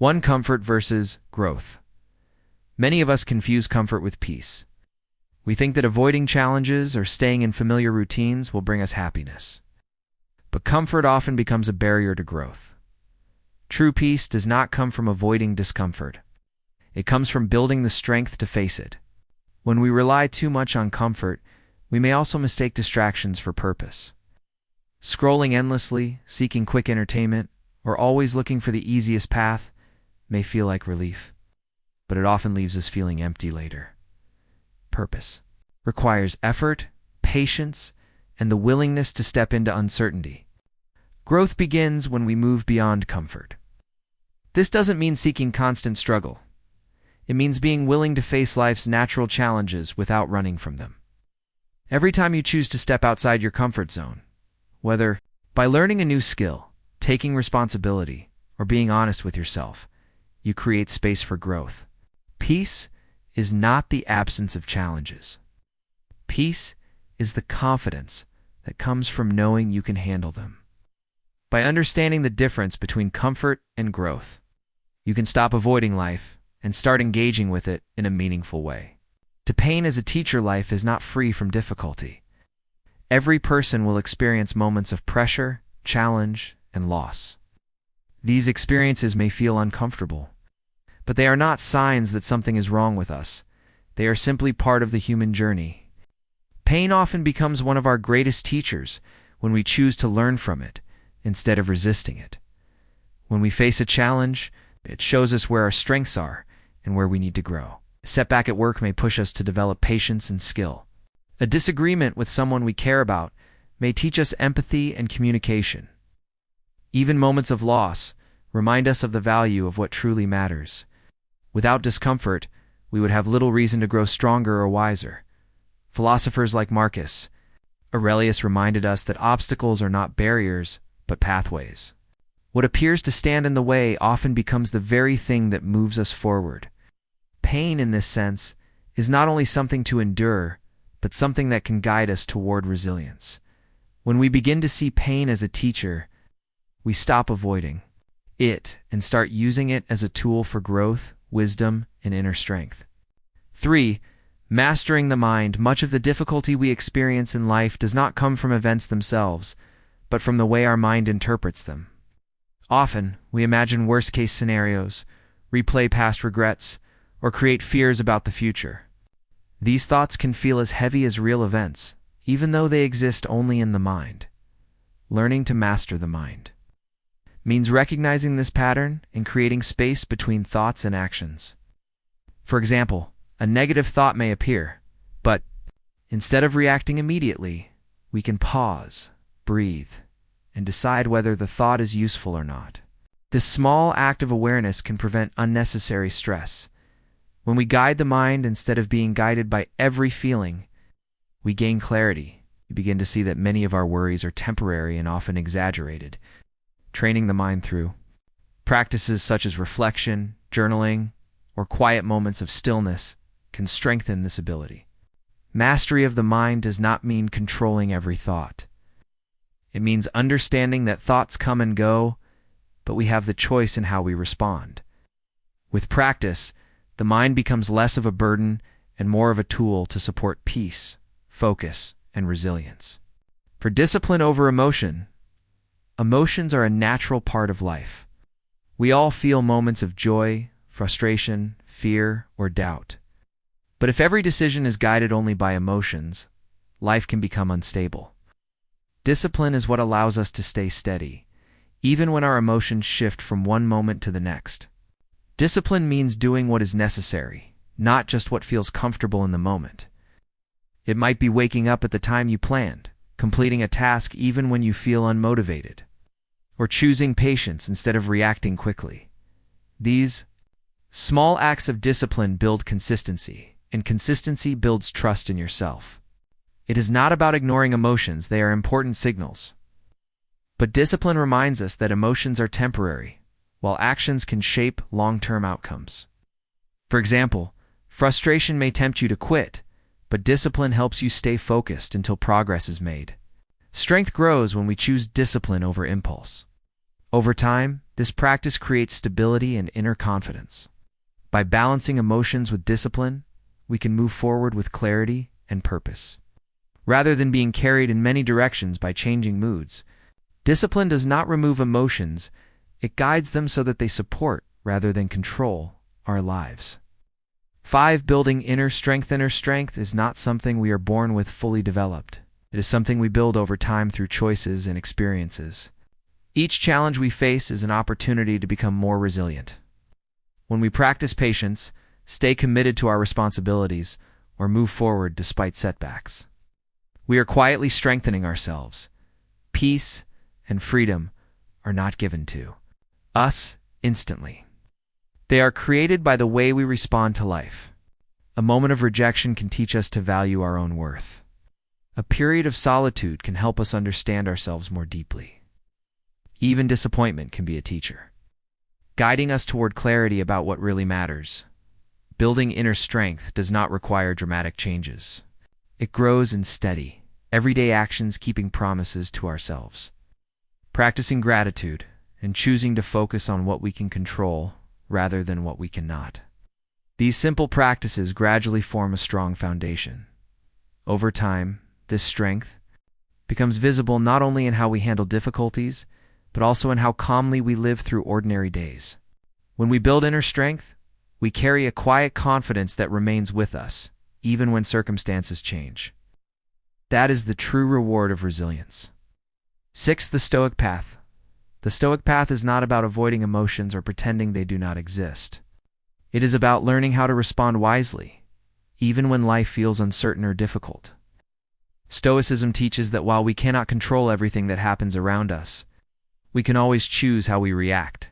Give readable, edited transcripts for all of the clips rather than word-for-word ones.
1. Comfort versus growth. Many of us confuse comfort with peace. We think that avoiding challenges or staying in familiar routines will bring us happiness. But comfort often becomes a barrier to growth. True peace does not come from avoiding discomfort. It comes from building the strength to face it. When we rely too much on comfort, we may also mistake distractions for purpose. Scrolling endlessly, seeking quick entertainment, or always looking for the easiest path may feel like relief, but it often leaves us feeling empty later. Purpose requires effort, patience, and the willingness to step into uncertainty. Growth begins when we move beyond comfort. This doesn't mean seeking constant struggle. It means being willing to face life's natural challenges without running from them. Every time you choose to step outside your comfort zone, whether by learning a new skill, taking responsibility, or being honest with yourself, you create space for growth. Peace is not the absence of challenges. Peace is the confidence that comes from knowing you can handle them. By understanding the difference between comfort and growth, you can stop avoiding life and start engaging with it in a meaningful way. To pain as a teacher, life is not free from difficulty. Every person will experience moments of pressure, challenge, and loss. These experiences may feel uncomfortable, but they are not signs that something is wrong with us. They are simply part of the human journey. Pain often becomes one of our greatest teachers when we choose to learn from it instead of resisting it. When we face a challenge, it shows us where our strengths are and where we need to grow. A setback at work may push us to develop patience and skill. A disagreement with someone we care about may teach us empathy and communication. Even moments of loss remind us of the value of what truly matters. Without discomfort, we would have little reason to grow stronger or wiser. Philosophers like Marcus Aurelius reminded us that obstacles are not barriers, but pathways. What appears to stand in the way often becomes the very thing that moves us forward. Pain, in this sense, is not only something to endure, but something that can guide us toward resilience. When we begin to see pain as a teacher, we stop avoiding it and start using it as a tool for growth, wisdom, and inner strength. 3. Mastering the mind. Much of the difficulty we experience in life does not come from events themselves, but from the way our mind interprets them. Often, we imagine worst-case scenarios, replay past regrets, or create fears about the future. These thoughts can feel as heavy as real events, even though they exist only in the mind. Learning to master the mind means recognizing this pattern and creating space between thoughts and actions. For example, a negative thought may appear, but instead of reacting immediately, we can pause, breathe, and decide whether the thought is useful or not. This small act of awareness can prevent unnecessary stress. When we guide the mind instead of being guided by every feeling, we gain clarity. We begin to see that many of our worries are temporary and often exaggerated. Training the mind through practices such as reflection, journaling, or quiet moments of stillness can strengthen this ability. Mastery of the mind does not mean controlling every thought. It means understanding that thoughts come and go, but we have the choice in how we respond. With practice, the mind becomes less of a burden and more of a tool to support peace, focus, and resilience. For discipline over emotion, emotions are a natural part of life. We all feel moments of joy, frustration, fear, or doubt. But if every decision is guided only by emotions, life can become unstable. Discipline is what allows us to stay steady, even when our emotions shift from one moment to the next. Discipline means doing what is necessary, not just what feels comfortable in the moment. It might be waking up at the time you planned, completing a task even when you feel unmotivated, or choosing patience instead of reacting quickly. These small acts of discipline build consistency, and consistency builds trust in yourself. It is not about ignoring emotions, they are important signals. But discipline reminds us that emotions are temporary, while actions can shape long-term outcomes. For example, frustration may tempt you to quit, but discipline helps you stay focused until progress is made. Strength grows when we choose discipline over impulse. Over time, This practice creates stability and inner confidence. By balancing emotions with discipline, we can move forward with clarity and purpose. Rather than being carried in many directions by changing moods, discipline does not remove emotions, it guides them so that they support, rather than control, our lives. 5. Building inner strength. Inner strength is not something we are born with fully developed. It is something we build over time through choices and experiences. Each challenge we face is an opportunity to become more resilient. When we practice patience, stay committed to our responsibilities, or move forward despite setbacks, we are quietly strengthening ourselves. Peace and freedom are not given to us instantly. They are created by the way we respond to life. A moment of rejection can teach us to value our own worth. A period of solitude can help us understand ourselves more deeply. Even disappointment can be a teacher, guiding us toward clarity about what really matters. Building inner strength does not require dramatic changes. It grows in steady, everyday actions, keeping promises to ourselves, practicing gratitude, and choosing to focus on what we can control rather than what we cannot. These simple practices gradually form a strong foundation. Over time, this strength becomes visible not only in how we handle difficulties, but also in how calmly we live through ordinary days. When we build inner strength, we carry a quiet confidence that remains with us, even when circumstances change. That is the true reward of resilience. 6. The Stoic Path. The Stoic Path is not about avoiding emotions or pretending they do not exist. It is about learning how to respond wisely, even when life feels uncertain or difficult. Stoicism teaches that while we cannot control everything that happens around us, we can always choose how we react.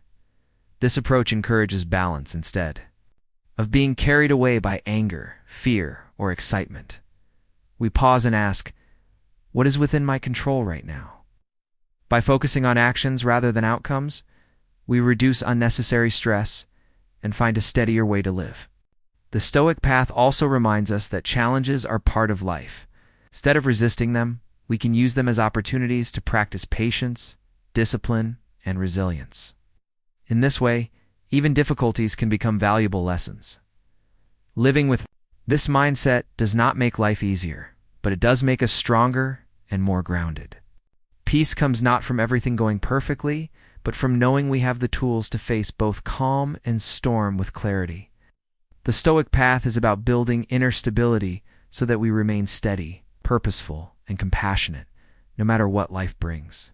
This approach encourages balance instead of being carried away by anger, fear, or excitement. We pause and ask, what is within my control right now? By focusing on actions rather than outcomes, we reduce unnecessary stress and find a steadier way to live. The Stoic Path also reminds us that challenges are part of life. Instead of resisting them, we can use them as opportunities to practice patience, discipline, and resilience. In this way, even difficulties can become valuable lessons. Living with this mindset does not make life easier, but it does make us stronger and more grounded. Peace comes not from everything going perfectly, but from knowing we have the tools to face both calm and storm with clarity. The Stoic Path is about building inner stability so that we remain steady, purposeful, and compassionate, no matter what life brings.